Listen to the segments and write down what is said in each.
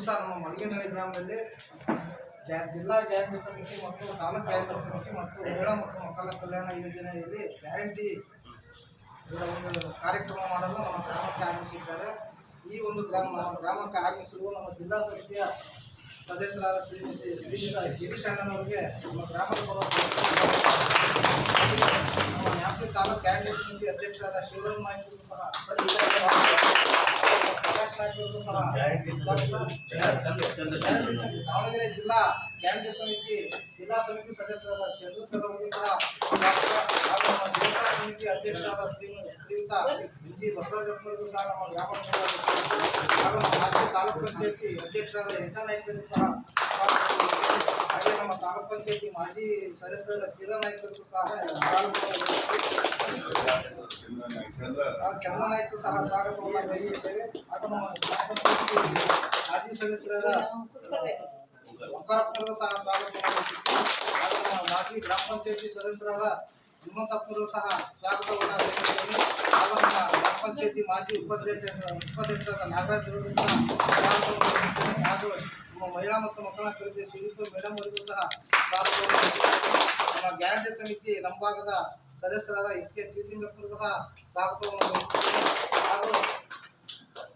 ದಿವಸ ನಮ್ಮ ಮಲಗೇನಹಳ್ಳಿ ಗ್ರಾಮದಲ್ಲಿ ಜಿಲ್ಲಾ ಕ್ಯಾಬಿನೆಟ್ ಸಮಿತಿ ಮತ್ತು ತಾಲೂಕು ಕ್ಯಾಬಿನೆಟ್ ಸಮಿತಿ ಮತ್ತು ಮಹಿಳಾ ಮತ್ತು ಮಕ್ಕಳ ಕಲ್ಯಾಣ ಯೋಜನೆಯಲ್ಲಿ ಗ್ಯಾರಂಟಿ ಒಂದು ಕಾರ್ಯಕ್ರಮ ಮಾಡಲು ನಮ್ಮ ಗ್ರಾಮಕ್ಕೆ ಆಗಮಿಸಿದ್ದಾರೆ. ಈ ಒಂದು ನಮ್ಮ ಗ್ರಾಮಕ್ಕೆ ಆಗಮಿಸಿರುವ ನಮ್ಮ ಜಿಲ್ಲಾ ಸಮಿತಿಯ ಸದಸ್ಯರಾದ ಶ್ರೀಮತಿ ಗಿರೀಶ್ ಅಣ್ಣನವರಿಗೆ ನಮ್ಮ ಗ್ರಾಮದ ನಮ್ಮ ನ್ಯಾಮತಿ ತಾಲೂಕು ಕ್ಯಾಬಿನೆಟ್ ಸಮಿತಿ ಅಧ್ಯಕ್ಷರಾದ ಶಿವರಾಮ್ ನಾಯ್ಕರು ಸಹ ದಾವಣಗೆರೆ ಜಿಲ್ಲಾ ಕ್ಯಾಬಿನೆಟ್ ಸಮಿತಿ ಜಿಲ್ಲಾ ಸಮಿತಿ ಸದಸ್ಯರಾದ ಚಂದ್ರು ಸರ್ ಅವರು ಸಹ ಜಿಲ್ಲಾ ಸಮಿತಿ ಅಧ್ಯಕ್ಷರಾದ ಶ್ರೀಯುತ ಬಿಜಿ ಬಸವರಾಜಪ್ಪರಿಗೂ ಸಹ ನಮ್ಮ ಗ್ರಾಮ ಹಾಗೂ ರಾಜ್ಯ ತಾಲೂಕು ಪಂಚಾಯತಿ ಅಧ್ಯಕ್ಷರಾದ ನಾಯ್ಕರಿಗೂ ಸಹ ಹಾಗೆ ನಮ್ಮ ತಾಲೂಕು ಪಂಚಾಯತಿ ಮಾಜಿ ಸದಸ್ಯರಾದ ಕಿರಣ್ ನಾಯ್ಕರಿಗೂ ಸಹ ಚಂದ್ರನಾಯ್ಕರು ಸಹ ಸ್ವಾಗತವನ್ನು ಬಯಸುತ್ತೇವೆ. ಹಾಗೂ ನಮ್ಮ ಮಾಜಿ ಸದಸ್ಯರಾದ ಒಕ್ಕರಪ್ಪರಿಗೂ ಸಹ ಸ್ವಾಗತವನ್ನು ಬಯಸುತ್ತೇವೆ. ಹಾಗೂ ನಮ್ಮ ಮಾಜಿ ಗ್ರಾಮ ಪಂಚಾಯತಿ ಸದಸ್ಯರಾದ ಹಿಮ್ಮತ್ತಪ್ಪರು ಸಹ ಸ್ವಾಗತವನ್ನು ಬಯಸುತ್ತೇವೆ. ಹಾಗೂ ನಮ್ಮ ಗ್ರಾಮ ಪಂಚಾಯತಿ ಮಾಜಿ ಉಪಾಧ್ಯಕ್ಷರಾದ ನಾಗರಾಜ್ ಅವರು ಸಹ ಸ್ವಾಗತವನ್ನು ಬಯಸುತ್ತೇವೆ. ಹಾಗೂ ನಮ್ಮ ಮಹಿಳಾ ಮತ್ತು ಮಕ್ಕಳ ಕಲ್ಯಾಣ ಶ್ರೀಯುತ ಮೇಡಮ್ ಅವರಿಗೂ ಸಹ ಸ್ವಾಗತವನ್ನು ಬಯಸುತ್ತೇವೆ. ನಮ್ಮ ಗ್ಯಾರಂಟಿ ಸಮಿತಿ ನಂಭಾಗದ ಸದಸ್ಯರಾದ ಎಸ್.ಕೆ. ತೀರ್ಥಲಿಂಗಪ್ಪರಿಗೂ ಸಹ ಸ್ವಾಗತವನ್ನು ಬಯಸುತ್ತೇವೆ.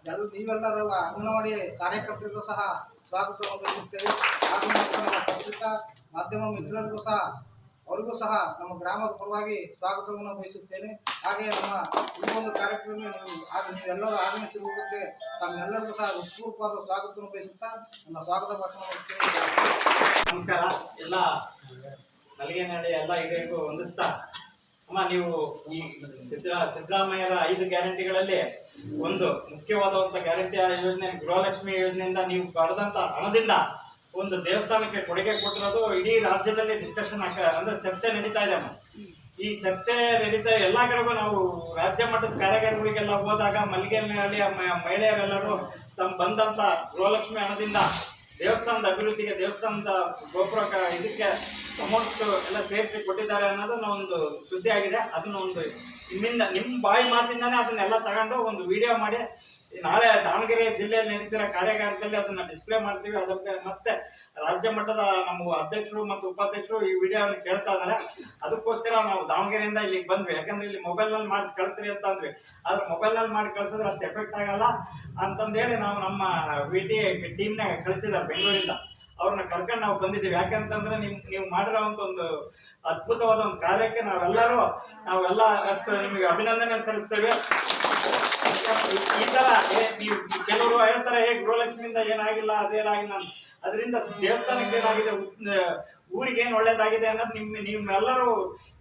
ಹಾಗೂ ನೀವೆಲ್ಲರೂ ಅಂಗನವಾಡಿ ಕಾರ್ಯಕರ್ತರಿಗೂ ಸಹ ಸ್ವಾಗತವನ್ನು ಬಯಸುತ್ತೇವೆ. ಹಾಗೂ ನಮ್ಮ ಪತ್ರಿಕಾ ಮಾಧ್ಯಮ ಮಿತ್ರರಿಗೂ ಸಹ ಅವರಿಗೂ ಸಹ ನಮ್ಮ ಗ್ರಾಮದ ಪರವಾಗಿ ಸ್ವಾಗತವನ್ನು ಬಯಸುತ್ತೇನೆ. ಹಾಗೆ ನಮ್ಮ ಈ ಒಂದು ಕಾರ್ಯಕ್ರಮ ನೀವೆಲ್ಲರೂ ಆಗಮಿಸಿರುವುದಕ್ಕೆ ತಮ್ಮೆಲ್ಲರಿಗೂ ಸಹ ಹೃತ್ಪೂರ್ವಕವಾದ ಸ್ವಾಗತವನ್ನು ಬಯಸುತ್ತಾ ನನ್ನ ಸ್ವಾಗತ ಭಾಷಣ ಮಾಡುತ್ತೇನೆ. ನಮಸ್ಕಾರ. ಎಲ್ಲ ಮಲಗೇನಹಳ್ಳಿ ಎಲ್ಲ ಹಿರಿಯರಿಗೂ ವಂದಿಸ್ತಾ, ಅಮ್ಮ ನೀವು ಈ ಸಿದ್ದರಾಮಯ್ಯರ 5 ಗ್ಯಾರಂಟಿಗಳಲ್ಲಿ ಒಂದು ಮುಖ್ಯವಾದಂಥ ಗ್ಯಾರಂಟಿ ಯೋಜನೆ ಗೃಹಲಕ್ಷ್ಮಿ ಯೋಜನೆಯಿಂದ ನೀವು ಪಡೆದಂಥ ಹಣದಿಂದ ಒಂದು ದೇವಸ್ಥಾನಕ್ಕೆ ಕೊಡುಗೆ ಕೊಟ್ಟಿರೋದು ಇಡೀ ರಾಜ್ಯದಲ್ಲಿ ಡಿಸ್ಕಷನ್ ಅಂದ್ರೆ ಚರ್ಚೆ ನಡೀತಾ ಇದೆ ಅಮ್ಮ. ಈ ಚರ್ಚೆ ನಡೀತಾ ಎಲ್ಲ ಕಡೆಗೂ ನಾವು ರಾಜ್ಯ ಮಟ್ಟದ ಕಾರ್ಯಾಗಾರಗಳಿಗೆಲ್ಲ ಹೋದಾಗ ಮಲಗೇನಹಳ್ಳಿಯ ಮಹಿಳೆಯರೆಲ್ಲರೂ ತಮ್ಮ ಬಂದಂಥ ಗೃಹಲಕ್ಷ್ಮಿ ಹಣದಿಂದ ದೇವಸ್ಥಾನದ ಅಭಿವೃದ್ಧಿಗೆ, ದೇವಸ್ಥಾನದ ಗೋಪುರ ಇದಕ್ಕೆ ಅಮೌಂಟ್ ಎಲ್ಲ ಸೇರಿಸಿ ಕೊಟ್ಟಿದ್ದಾರೆ ಅನ್ನೋದು ಒಂದು ಸುದ್ದಿ ಆಗಿದೆ. ಅದನ್ನ ಒಂದು ನಿಮ್ಮ ಬಾಯಿ ಮಾತಿಂದಾನೇ ಅದನ್ನೆಲ್ಲ ತಗೊಂಡು ಒಂದು ವಿಡಿಯೋ ಮಾಡಿ ನಾಳೆ ದಾವಣಗೆರೆ ಜಿಲ್ಲೆಯಲ್ಲಿ ನಡೀತಿರೋ ಕಾರ್ಯಾಗಾರದಲ್ಲಿ ಅದನ್ನ ಡಿಸ್ಪ್ಲೇ ಮಾಡ್ತೀವಿ. ಅದಕ್ಕೆ ಮತ್ತೆ ರಾಜ್ಯ ಮಟ್ಟದ ನಮ್ಮ ಅಧ್ಯಕ್ಷರು ಮತ್ತು ಉಪಾಧ್ಯಕ್ಷರು ಈ ವಿಡಿಯೋನ ಕೇಳ್ತಾ ಇದ್ದಾರೆ. ಅದಕ್ಕೋಸ್ಕರ ನಾವು ದಾವಣಗೆರೆಯಿಂದ ಇಲ್ಲಿಗೆ ಬಂದ್ವಿ. ಯಾಕಂದ್ರೆ ಇಲ್ಲಿ ಮೊಬೈಲ್ನಲ್ಲಿ ಮಾಡಿಸಿ ಕಳಿಸ್ರಿ ಅಂತ ಅಂದ್ವಿ. ಆದ್ರೆ ಮೊಬೈಲ್ನಲ್ಲಿ ಮಾಡಿ ಕಳಿಸಿದ್ರೆ ಅಷ್ಟು ಎಫೆಕ್ಟ್ ಆಗಲ್ಲ ಅಂತಂದೇಳಿ ನಾವು ನಮ್ಮ VT ಟೀಮ್ನ ಕಳಿಸಿದ್ದಾರೆ ಬೆಂಗಳೂರಿಂದ. ಅವ್ರನ್ನ ಕರ್ಕೊಂಡು ನಾವು ಬಂದಿದ್ದೀವಿ. ಯಾಕಂತಂದ್ರೆ ನೀವು ಮಾಡಿರೋ ಒಂದು ಅದ್ಭುತವಾದ ಒಂದು ಕಾರ್ಯಕ್ಕೆ ನಾವೆಲ್ಲ ನಿಮಗೆ ಅಭಿನಂದನೆ ಸಲ್ಲಿಸ್ತೇವೆ. ಈ ತರ ನೀವು ಕೆಲವರು ಹೇಳ್ತಾರೆ ಗೃಹಲಕ್ಷ್ಮಿಯಿಂದ ಏನಾಗಿಲ್ಲ, ಅದೇನಾಗಿಲ್ಲ. ಅದರಿಂದ ದೇವಸ್ಥಾನಕ್ಕೆ ಏನಾಗಿದೆ, ಊರಿಗೆ ಏನು ಒಳ್ಳೇದಾಗಿದೆ ಅನ್ನೋದು ನಿಮ್ಮೆಲ್ಲರೂ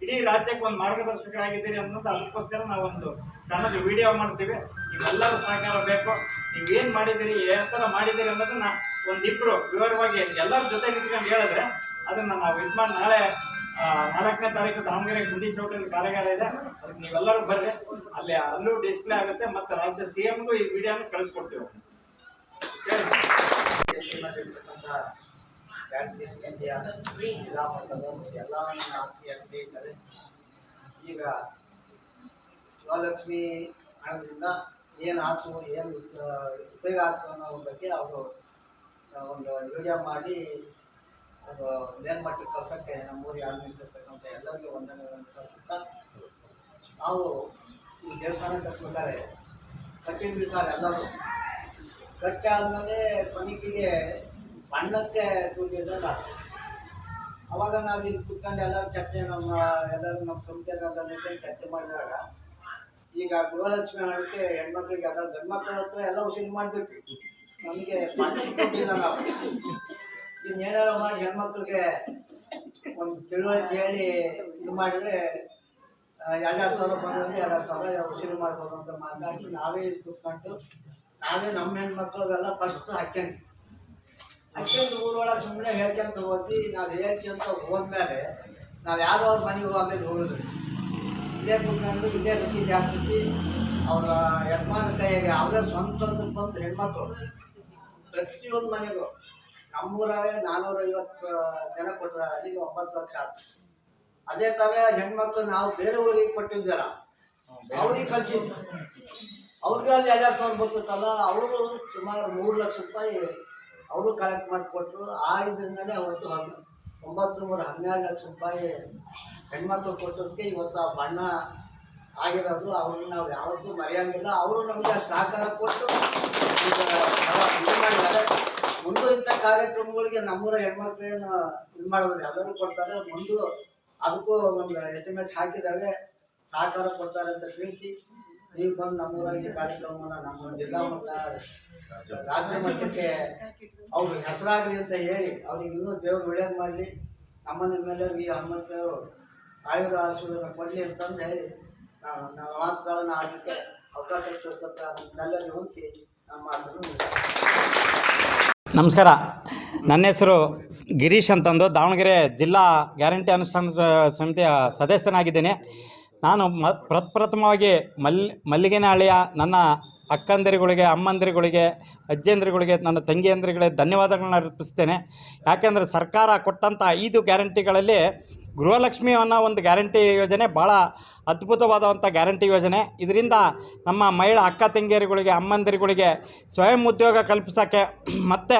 ಇಡೀ ರಾಜ್ಯಕ್ಕೆ ಒಂದು ಮಾರ್ಗದರ್ಶಕರಾಗಿದ್ದೀರಿ ಅನ್ನೋದು. ಅದಕ್ಕೋಸ್ಕರ ನಾವೊಂದು ಸಣ್ಣದು ವಿಡಿಯೋ ಮಾಡ್ತೀವಿ. ನಿಮ್ಮೆಲ್ಲರ ಸಹಕಾರ ಬೇಕು. ನೀವೇನು ಮಾಡಿದ್ದೀರಿ, ಯಾವ ಥರ ಮಾಡಿದ್ದೀರಿ ಅನ್ನೋದನ್ನ ಒಂದಿಬ್ಬರು ವಿವರವಾಗಿ ಎಲ್ಲರ ಜೊತೆ ನಿಂತ್ಕೊಂಡು ಹೇಳಿದ್ರೆ ಅದನ್ನ ನಾವು ಇದು ಮಾಡಿ ನಾಳೆ 4ನೇ ತಾರೀಕು ದಾವಣಗೆರೆ ಗುಂಡಿ ಚೌಟಲ್ಲಿ ಕಾರ್ಯಾಗಾರ ಇದೆ. ಅದಕ್ಕೆ ನೀವೆಲ್ಲರೂ ಬರ್ರಿ. ಅಲ್ಲೂ ಡಿಸ್ಪ್ಲೇ ಆಗುತ್ತೆ. ಮತ್ತೆ ರಾಜ್ಯ CMಗೂ ಈ ವಿಡಿಯೋನ ಕಳಿಸ್ಕೊಡ್ತೀವಿ. ಈಗ ಗೃಹಲಕ್ಷ್ಮಿ ಹಣದಿಂದ ಏನಾಯ್ತು, ಏನು ಉಪಯೋಗ ಆಗ್ತದೆ ಅನ್ನೋ ಬಗ್ಗೆ ಅವರು ಒಂದು ವಿಡಿಯೋ ಮಾಡಿ ಅದು ಮೇಲ್ಮಟ್ಟಕ್ಕೆ ಕಳ್ಸೋಕ್ಕೆ ನಮ್ಮೂರಿಗೆ ಆಗಮಿಸಿರ್ತಕ್ಕಂಥ ಎಲ್ಲರಿಗೂ ವಂದನೆ ಸಲ್ಲಿಸುತ್ತಾ, ನಾವು ಈ ದೇವಸ್ಥಾನ ಕಟ್ಬೇಕಾದ್ರೆ ಕಟ್ಟಿದ್ವಿ ಸರ್. ಎಲ್ಲರೂ ಕಟ್ಟಿ ಆದಮೇಲೆ ಕೊನೆಗೆ ಬಣ್ಣಕ್ಕೆ ಕೂತಿದ್ದಲ್ಲ, ಅವಾಗ ನಾವು ಇಲ್ಲಿ ಕೂತ್ಕೊಂಡು ಎಲ್ಲರೂ ಚರ್ಚೆ ಎಲ್ಲರೂ ನಮ್ಮ ಸಂಸ್ಥೆಲ್ಲ ಚರ್ಚೆ ಮಾಡಿದಾಗ ಈಗ ಗೃಹಲಕ್ಷ್ಮಿ ಹಣಕ್ಕೆ ಹೆಣ್ಮಕ್ಳಿಗೆ ಎಲ್ಲ ಗಂಡ್ಮಕ್ಳ ಹತ್ರ ಎಲ್ಲ ವಸೂಲಿ ಮಾಡಬೇಕು. ನಮಗೆ ಬಣ್ಣ ಕೊಟ್ಟಿಲ್ಲ. ನಾವು ಇನ್ನೇನಾರು ಮಾಡಿ ಹೆಣ್ಮಕ್ಳಿಗೆ ಒಂದು ತಿಳುವಳಿಕೆ ಹೇಳಿ ಇದು ಮಾಡಿದರೆ 2,000 ಬಂದರೆ 2,000 ವಸೂಲಿ ಮಾಡ್ಬೋದು ಅಂತ ಮಾತಾಡಿ ನಾವೇ ಇಲ್ಲಿ ಕೂತ್ಕೊಂಡು ನಾವೇ ನಮ್ಮ ಹೆಣ್ಮಕ್ಳಿಗೆಲ್ಲ ಫಸ್ಟ್ ಹಾಕ್ಯಂಡು ಊರೊಳಗೆ ಸುಮ್ಮನೆ ಹೇಳ್ಕೊಂತ ಹೋದ್ವಿ. ನಾವು ಹೇಳ್ಕೊಂತ ಹೋದ್ಮೇಲೆ ನಾವು ಯಾರೋ ಅವ್ರ ಮನೆಗೆ ಆಮೇಲೆ ಹೋಗಿದ್ವಿ. ಇಲ್ಲೇ ಕೂತ್ಕೊಂಡು ಇಲ್ಲೇ ರಸೀದಿ ಹಾಕ್ತಿದ್ವಿ. ಅವರ ಯಜಮಾನ ಕೈಯಾಗೆ ಅವರೇ ಸ್ವಂತ ಬಂದು ಹೆಣ್ಮಕ್ಳು ಪ್ರತಿಯೊಂದು ಮನೆಗೂ ನಮ್ಮೂರಾಗೆ 450 ಜನ ಕೊಟ್ಟಿದ್ದಾರೆ. ಅಲ್ಲಿಗೆ 9 ಲಕ್ಷ ಆಯ್ತು. ಅದೇ ಥರ ಹೆಣ್ಮಕ್ಳು ನಾವು ಬೇರೆ ಊರಿಗೆ ಕೊಟ್ಟಿದ್ವಲ್ಲ, ಅವ್ರಿಗೆ ಕಳಿಸಿದ್ವಿ. ಅವ್ರಿಗೆ ಅಲ್ಲಿ 2,000 ಬರ್ತಿತ್ತಲ್ಲ, ಅವರು ಸುಮಾರು 3 ಲಕ್ಷ ರೂಪಾಯಿ ಅವರು ಕಲೆಕ್ಟ್ ಮಾಡಿಕೊಟ್ರು. ಆ ಇದರಿಂದಲೇ ಅವತ್ತು 912 ಲಕ್ಷ ರೂಪಾಯಿ ಹೆಣ್ಮಕ್ಳು ಕೊಟ್ಟೋದಕ್ಕೆ ಇವತ್ತು ಆ ಬಣ್ಣ ಆಗಿರೋದು. ಅವ್ರಿಗೆ ನಾವು ಯಾವತ್ತೂ ಮರೆಯೋಂಗಿಲ್ಲ. ಅವರು ನಮಗೆ ಸಹಕಾರ ಕೊಟ್ಟು ಈಗ ಇದು ಮಾಡಿದ್ದಾರೆ. ಮುಂದೆ ಇಂಥ ಕಾರ್ಯಕ್ರಮಗಳಿಗೆ ನಮ್ಮೂರ ಹೆಣ್ಮಕ್ಳೇನು ಇದು ಮಾಡಿದ್ರೆ ಎಲ್ಲರೂ ಕೊಡ್ತಾರೆ. ಮುಂದೆ ಅದಕ್ಕೂ ಒಂದು ಎಸ್ಟಿಮೇಟ್ ಹಾಕಿದ್ದಾರೆ, ಸಹಕಾರ ಕೊಡ್ತಾರೆ ಅಂತ ತಿಳಿಸಿ ನೀವು ಬಂದು ನಮ್ಮೂರಾಗ ಈ ಕಾರ್ಯಕ್ರಮವನ್ನು ನಮ್ಮ ಜಿಲ್ಲಾ ಮಟ್ಟ ರಾಜ್ಯ ಮಟ್ಟಕ್ಕೆ ಅವ್ರ ಹೆಸರಾಗಲಿ ಅಂತ ಹೇಳಿ ಅವ್ರಿಗೆ ಇನ್ನೂ ದೇವ್ರು ಒಳ್ಳೇದು ಮಾಡಲಿ, ನಮ್ಮನೆ ಮೇಲೆ ಈ ಹನುಮಂತೇವರು ಆಶೀರ್ವಾದ ಕೊಡಲಿ ಅಂತಂದು ಹೇಳಿ ನಾವು ಮಾತುಗಳನ್ನು ಆಡಲಿಕ್ಕೆ ಅವಕಾಶ ಕೊಡ್ತಕ್ಕ ನಮ್ಮೆಲ್ಲರಿಗೂ ಹೊಂದಿಸಿ ನಮ್ಮ ಮಾತನ್ನು ನಮಸ್ಕಾರ. ನನ್ನ ಹೆಸರು ಗಿರೀಶ್ ಅಂತಂದು ದಾವಣಗೆರೆ ಜಿಲ್ಲಾ ಗ್ಯಾರಂಟಿ ಅನುಷ್ಠಾನ ಸಮಿತಿಯ ಸದಸ್ಯನಾಗಿದ್ದೇನೆ. ನಾನು ಪ್ರಪ್ರಥಮವಾಗಿ ಮಲ್ಲಿಗೆನಹಳ್ಳಿಯ ನನ್ನ ಅಕ್ಕಂದಿರುಗಳಿಗೆ, ಅಮ್ಮಂದಿರುಗಳಿಗೆ, ಅಜ್ಜಿಯಂದಿರುಗಳಿಗೆ, ನನ್ನ ತಂಗಿಯಂದಿರುಗಳಿಗೆ ಧನ್ಯವಾದಗಳನ್ನ ಅರ್ಪಿಸ್ತೇನೆ. ಯಾಕೆಂದರೆ ಸರ್ಕಾರ ಕೊಟ್ಟಂಥ 5 ಗ್ಯಾರಂಟಿಗಳಲ್ಲಿ ಗೃಹಲಕ್ಷ್ಮಿ ಅನ್ನೋ ಒಂದು ಗ್ಯಾರಂಟಿ ಯೋಜನೆ ಭಾಳ ಅದ್ಭುತವಾದಂಥ ಗ್ಯಾರಂಟಿ ಯೋಜನೆ. ಇದರಿಂದ ನಮ್ಮ ಮಹಿಳಾ ಅಕ್ಕ ತಂಗಿಯರುಗಳಿಗೆ, ಅಮ್ಮಂದಿರುಗಳಿಗೆ ಸ್ವಯಂ ಉದ್ಯೋಗ ಕಲ್ಪಿಸೋಕ್ಕೆ ಮತ್ತು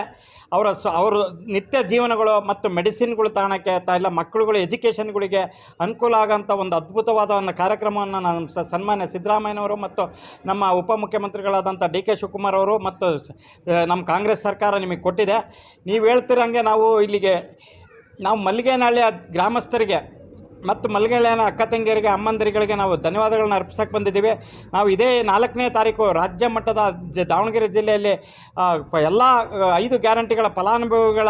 ಅವರು ನಿತ್ಯ ಜೀವನಗಳು ಮತ್ತು ಮೆಡಿಸಿನ್ಗಳು ತಗೊಳ್ಳೋಕ್ಕೆ ಇಲ್ಲ ಮಕ್ಕಳುಗಳ ಎಜುಕೇಷನ್ಗಳಿಗೆ ಅನುಕೂಲ ಆಗೋಂಥ ಒಂದು ಅದ್ಭುತವಾದ ಒಂದು ಕಾರ್ಯಕ್ರಮವನ್ನು ನಮ್ಮ ಸನ್ಮಾನ್ಯ ಸಿದ್ದರಾಮಯ್ಯನವರು ಮತ್ತು ನಮ್ಮ ಉಪಮುಖ್ಯಮಂತ್ರಿಗಳಾದಂಥ DK ಶಿವಕುಮಾರ್ ಅವರು ಮತ್ತು ನಮ್ಮ ಕಾಂಗ್ರೆಸ್ ಸರ್ಕಾರ ನಿಮಗೆ ಕೊಟ್ಟಿದೆ. ನೀವು ಹೇಳ್ತಿರಂಗೆ ನಾವು ಮಲ್ಲಿಗೆನಹಳ್ಳಿಯ ಗ್ರಾಮಸ್ಥರಿಗೆ ಮತ್ತು ಮಲ್ಲಿಗೆನಹಳ್ಳಿಯ ಅಕ್ಕ ತಂಗಿಯರಿಗೆ, ಅಮ್ಮಂದಿರುಗಳಿಗೆ ನಾವು ಧನ್ಯವಾದಗಳನ್ನ ಅರ್ಪಿಸೋಕೆ ಬಂದಿದ್ದೀವಿ. ನಾವು ಇದೇ 4ನೇ ತಾರೀಕು ರಾಜ್ಯ ಮಟ್ಟದ ದಾವಣಗೆರೆ ಜಿಲ್ಲೆಯಲ್ಲಿ ಎಲ್ಲ 5 ಗ್ಯಾರಂಟಿಗಳ ಫಲಾನುಭವಿಗಳ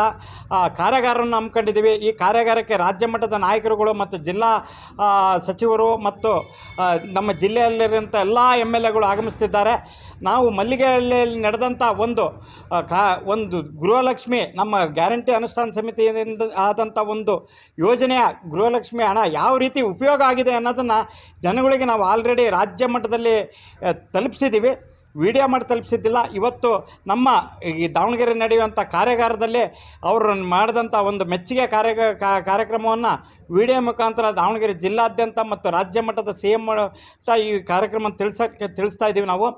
ಕಾರ್ಯಾಗಾರವನ್ನು ಹಮ್ಮಿಕೊಂಡಿದ್ದೀವಿ. ಈ ಕಾರ್ಯಾಗಾರಕ್ಕೆ ರಾಜ್ಯ ಮಟ್ಟದ ನಾಯಕರುಗಳು ಮತ್ತು ಜಿಲ್ಲಾ ಸಚಿವರು ಮತ್ತು ನಮ್ಮ ಜಿಲ್ಲೆಯಲ್ಲಿರುವಂಥ ಎಲ್ಲ MLAಗಳು ಆಗಮಿಸ್ತಿದ್ದಾರೆ. ನಾವು ಮಲ್ಲಿಗೆಹಳ್ಳಿಯಲ್ಲಿ ನಡೆದಂಥ ಒಂದು ಗೃಹಲಕ್ಷ್ಮಿ ನಮ್ಮ ಗ್ಯಾರಂಟಿ ಅನುಷ್ಠಾನ ಸಮಿತಿಯಿಂದ ಆದಂಥ ಒಂದು ಯೋಜನೆಯ ಗೃಹಲಕ್ಷ್ಮಿ ಹಣ ಯಾವ ರೀತಿ ಉಪಯೋಗ ಆಗಿದೆ ಅನ್ನೋದನ್ನು ಜನಗಳಿಗೆ ನಾವು ಆಲ್ರೆಡಿ ರಾಜ್ಯ ಮಟ್ಟದಲ್ಲಿ ತಲುಪಿಸಿದ್ದೀವಿ. ವಿಡಿಯೋ ಮಾಡಿ ತಲುಪಿಸಿದ್ದಿಲ್ಲ. ಇವತ್ತು ನಮ್ಮ ಈ ದಾವಣಗೆರೆ ನಡೆಯುವಂಥ ಕಾರ್ಯಾಗಾರದಲ್ಲಿ ಅವರು ಮಾಡಿದಂಥ ಒಂದು ಮೆಚ್ಚುಗೆ ಕಾರ್ಯಕ್ರಮವನ್ನು ವಿಡಿಯೋ ಮುಖಾಂತರ ದಾವಣಗೆರೆ ಜಿಲ್ಲಾದ್ಯಂತ ಮತ್ತು ರಾಜ್ಯ ಮಟ್ಟದ CM ಈ ಕಾರ್ಯಕ್ರಮ ತಿಳಿಸ್ತಾ ಇದ್ದೀವಿ ನಾವು.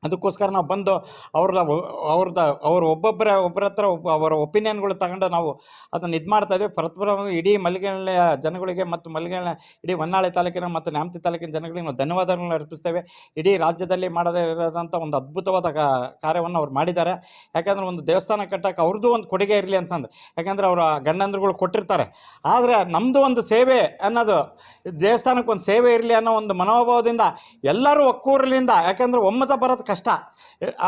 ಅದಕ್ಕೋಸ್ಕರ ನಾವು ಬಂದು ಅವ್ರ ಒಬ್ಬರ ಹತ್ರ ಅವರ ಒಪಿನಿಯನ್ಗಳು ತಗೊಂಡು ನಾವು ಅದನ್ನು ಇದು ಮಾಡ್ತಾಯಿದ್ವಿ. ಪ್ರಥಮವಾಗಿ ಇಡೀ ಮಲ್ಲಿಗೆನಹಳ್ಳಿಯ ಜನಗಳಿಗೆ ಮತ್ತು ಮಲ್ಲಿಗೆನಹಳ್ಳಿ ಇಡೀ ಹೊನ್ನಾಳಿ ತಾಲೂಕಿನ ಮತ್ತು ನ್ಯಾಮತಿ ತಾಲೂಕಿನ ಜನಗಳಿಗೆ ನಾವು ಧನ್ಯವಾದಗಳನ್ನ ಅರ್ಪಿಸ್ತೇವೆ. ಇಡೀ ರಾಜ್ಯದಲ್ಲಿ ಮಾಡದೇ ಇರೋದಂಥ ಒಂದು ಅದ್ಭುತವಾದ ಕಾರ್ಯವನ್ನು ಅವ್ರು ಮಾಡಿದ್ದಾರೆ. ಯಾಕೆಂದರೆ ಒಂದು ದೇವಸ್ಥಾನ ಕಟ್ಟೋಕೆ ಅವ್ರದ್ದು ಒಂದು ಕೊಡುಗೆ ಇರಲಿ ಅಂತಂದು, ಯಾಕೆಂದರೆ ಅವರ ಗಂಡಂದ್ರುಗಳು ಕೊಟ್ಟಿರ್ತಾರೆ. ಆದರೆ ನಮ್ಮದು ಒಂದು ಸೇವೆ ಅನ್ನೋದು, ದೇವಸ್ಥಾನಕ್ಕೆ ಒಂದು ಸೇವೆ ಇರಲಿ ಅನ್ನೋ ಒಂದು ಮನೋಭಾವದಿಂದ ಎಲ್ಲರೂ ಒಕ್ಕೂರಲಿಂದ, ಯಾಕೆಂದರೆ ಒಮ್ಮತ ಬರೋದು ಕಷ್ಟ,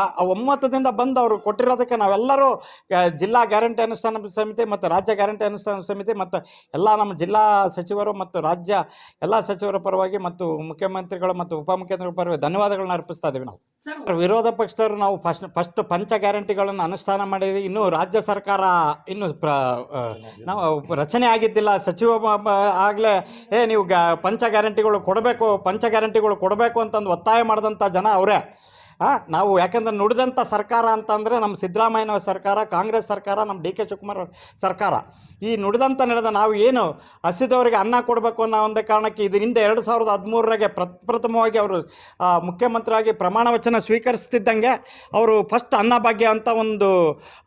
ಆ ಒಮ್ಮತದಿಂದ ಬಂದು ಅವರು ಕೊಟ್ಟಿರೋದಕ್ಕೆ ನಾವೆಲ್ಲರೂ ಜಿಲ್ಲಾ ಗ್ಯಾರಂಟಿ ಅನುಷ್ಠಾನ ಸಮಿತಿ ಮತ್ತು ರಾಜ್ಯ ಗ್ಯಾರಂಟಿ ಅನುಷ್ಠಾನ ಸಮಿತಿ ಮತ್ತು ಎಲ್ಲ ನಮ್ಮ ಜಿಲ್ಲಾ ಸಚಿವರು ಮತ್ತು ರಾಜ್ಯ ಎಲ್ಲ ಸಚಿವರ ಪರವಾಗಿ ಮತ್ತು ಮುಖ್ಯಮಂತ್ರಿಗಳು ಮತ್ತು ಉಪಮುಖ್ಯಮಂತ್ರಿಗಳ ಪರವಾಗಿ ಧನ್ಯವಾದಗಳನ್ನ ಅರ್ಪಿಸ್ತಾ ಇದ್ದೀವಿ. ನಾವು ವಿರೋಧ ಪಕ್ಷದವರು ನಾವು ಫಸ್ಟ್ ಪಂಚ ಗ್ಯಾರಂಟಿಗಳನ್ನು ಅನುಷ್ಠಾನ ಮಾಡಿದ್ವಿ. ಇನ್ನೂ ರಾಜ್ಯ ಸರ್ಕಾರ ಇನ್ನೂ ನಾವು ರಚನೆ ಆಗಿದ್ದಿಲ್ಲ. ಸಚಿವ ಆಗಲೇ ನೀವು ಪಂಚ ಗ್ಯಾರಂಟಿಗಳು ಕೊಡಬೇಕು ಅಂತಂದು ಒತ್ತಾಯ ಮಾಡಿದಂಥ ಜನ ಅವರೇ. ನಾವು ಯಾಕೆಂದ್ರೆ ನುಡಿದಂಥ ಸರ್ಕಾರ ಅಂತಂದರೆ ನಮ್ಮ ಸಿದ್ದರಾಮಯ್ಯನವರ ಸರ್ಕಾರ, ಕಾಂಗ್ರೆಸ್ ಸರ್ಕಾರ, ನಮ್ಮ DK ಶಿವಕುಮಾರ್ ಸರ್ಕಾರ. ಈ ನಡೆದ ನಾವು ಏನು ಹಸಿದವರಿಗೆ ಅನ್ನ ಕೊಡಬೇಕು ಅನ್ನೋ ಒಂದೇ ಕಾರಣಕ್ಕೆ ಇದರಿಂದ 2013 ಪ್ರಥಮವಾಗಿ ಅವರು ಮುಖ್ಯಮಂತ್ರಿಯಾಗಿ ಪ್ರಮಾಣ ವಚನ ಸ್ವೀಕರಿಸ್ತಿದ್ದಂಗೆ ಅವರು ಫಸ್ಟ್ ಅನ್ನಭಾಗ್ಯ ಅಂತ ಒಂದು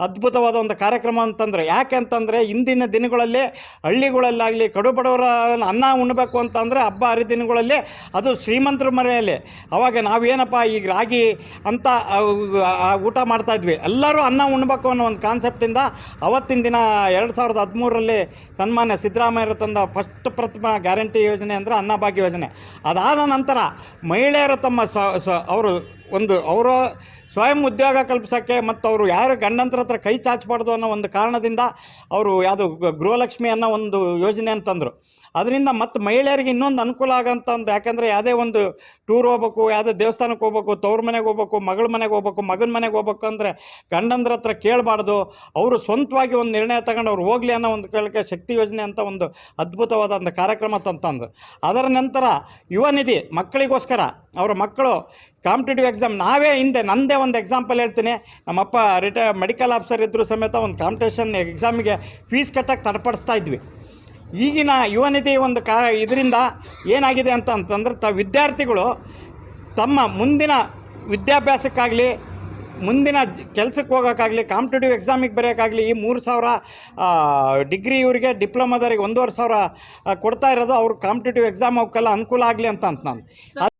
ಅದ್ಭುತವಾದ ಒಂದು ಕಾರ್ಯಕ್ರಮ ಅಂತಂದರೆ, ಯಾಕೆ ಅಂತಂದರೆ ಇಂದಿನ ದಿನಗಳಲ್ಲಿ ಹಳ್ಳಿಗಳಲ್ಲಾಗಲಿ ಕಡುಬಡವರ ಅನ್ನ ಉಣ್ಣಬೇಕು ಅಂತಂದರೆ ಹಬ್ಬ ಹರಿದಿನಗಳಲ್ಲಿ ಅದು ಶ್ರೀಮಂತರ ಮನೆಯಲ್ಲಿ. ಅವಾಗ ನಾವೇನಪ್ಪ ಈಗ ರಾಗಿ ಅಂತ ಊಟ ಮಾಡ್ತಾಯಿದ್ವಿ. ಎಲ್ಲರೂ ಅನ್ನ ಉಣ್ಬೇಕು ಅನ್ನೋ ಒಂದು ಕಾನ್ಸೆಪ್ಟಿಂದ ಅವತ್ತಿನ ದಿನ 2013 ಸನ್ಮಾನ್ಯ ಸಿದ್ದರಾಮಯ್ಯರು ತಂದ ಪ್ರಥಮ ಗ್ಯಾರಂಟಿ ಯೋಜನೆ ಅಂದರೆ ಅನ್ನಭಾಗ್ಯ ಯೋಜನೆ. ಅದಾದ ನಂತರ ಮಹಿಳೆಯರು ತಮ್ಮ ಅವರ ಸ್ವಯಂ ಉದ್ಯೋಗ ಕಲ್ಪಿಸೋಕ್ಕೆ ಮತ್ತು ಅವರು ಯಾರು ಗಂಡಂತರ ಹತ್ರ ಕೈ ಚಾಚಬಾರ್ದು ಅನ್ನೋ ಒಂದು ಕಾರಣದಿಂದ ಅವರು ಯಾವುದು ಗೃಹಲಕ್ಷ್ಮಿ ಅನ್ನೋ ಒಂದು ಯೋಜನೆ ಅಂತಂದರು. ಅದರಿಂದ ಮತ್ತು ಮಹಿಳೆಯರಿಗೆ ಇನ್ನೊಂದು ಅನುಕೂಲ ಆಗೋಂಥದ್ದು, ಯಾಕೆಂದರೆ ಯಾವುದೇ ಒಂದು ಟೂರ್ ಹೋಗ್ಬೇಕು, ಯಾವುದೇ ದೇವಸ್ಥಾನಕ್ಕೆ ಹೋಗ್ಬೇಕು, ತವ್ರ ಮನೆಗೆ ಹೋಗ್ಬೇಕು, ಮಗಳ ಮನೆಗೆ ಹೋಗ್ಬೇಕು, ಮಗನ ಮನೆಗೆ ಹೋಗ್ಬೇಕು ಅಂದರೆ ಗಂಡಂದ್ರ ಹತ್ರ ಕೇಳಬಾರ್ದು, ಅವರು ಸ್ವಂತವಾಗಿ ಒಂದು ನಿರ್ಣಯ ತಗೊಂಡು ಅವ್ರು ಹೋಗಲಿ ಅನ್ನೋ ಒಂದು ಕೇಳಕ್ಕೆ ಶಕ್ತಿ ಯೋಜನೆ ಅಂತ ಒಂದು ಅದ್ಭುತವಾದ ಒಂದು ಕಾರ್ಯಕ್ರಮ ತಂದು. ಅದರ ನಂತರ ಯುವ ನಿಧಿ ಮಕ್ಕಳಿಗೋಸ್ಕರ, ಅವರ ಮಕ್ಕಳು ಕಾಂಪಿಟೇಟಿವ್ ಎಕ್ಸಾಮ್, ನನ್ನದೇ ಒಂದು ಎಕ್ಸಾಂಪಲ್ ಹೇಳ್ತೀನಿ. ನಮ್ಮಪ್ಪ ಮೆಡಿಕಲ್ ಆಫೀಸರ್ ಇದ್ದರೂ ಸಮೇತ ಒಂದು ಕಾಂಪಿಟೇಷನ್ ಎಕ್ಸಾಮಿಗೆ ಫೀಸ್ ಕಟ್ಟಕ್ಕೆ ತಡಪಡಿಸ್ತಾ ಇದ್ವಿ. ಈಗಿನ ಯುವ ನಿಧಿ ಒಂದು ಇದರಿಂದ ಏನಾಗಿದೆ ಅಂತಂದರೆ ವಿದ್ಯಾರ್ಥಿಗಳು ತಮ್ಮ ಮುಂದಿನ ವಿದ್ಯಾಭ್ಯಾಸಕ್ಕಾಗಲಿ ಮುಂದಿನ ಕೆಲಸಕ್ಕೆ ಹೋಗೋಕ್ಕಾಗಲಿ, ಕಾಂಪಿಟೇಟಿವ್ ಎಕ್ಸಾಮಿಗೆ ಬರೆಯೋಕ್ಕಾಗಲಿ ಈ 3,000 ಡಿಗ್ರಿ ಇವರಿಗೆ ಡಿಪ್ಲೊಮಾದವ್ರಿಗೆ 1,500 ಕೊಡ್ತಾ ಇರೋದು ಅವ್ರು ಕಾಂಪಿಟೇಟಿವ್ ಎಕ್ಸಾಮ್ ಅವಕ್ಕೆಲ್ಲ ಅನುಕೂಲ ಆಗಲಿ ಅಂತ ನಾನು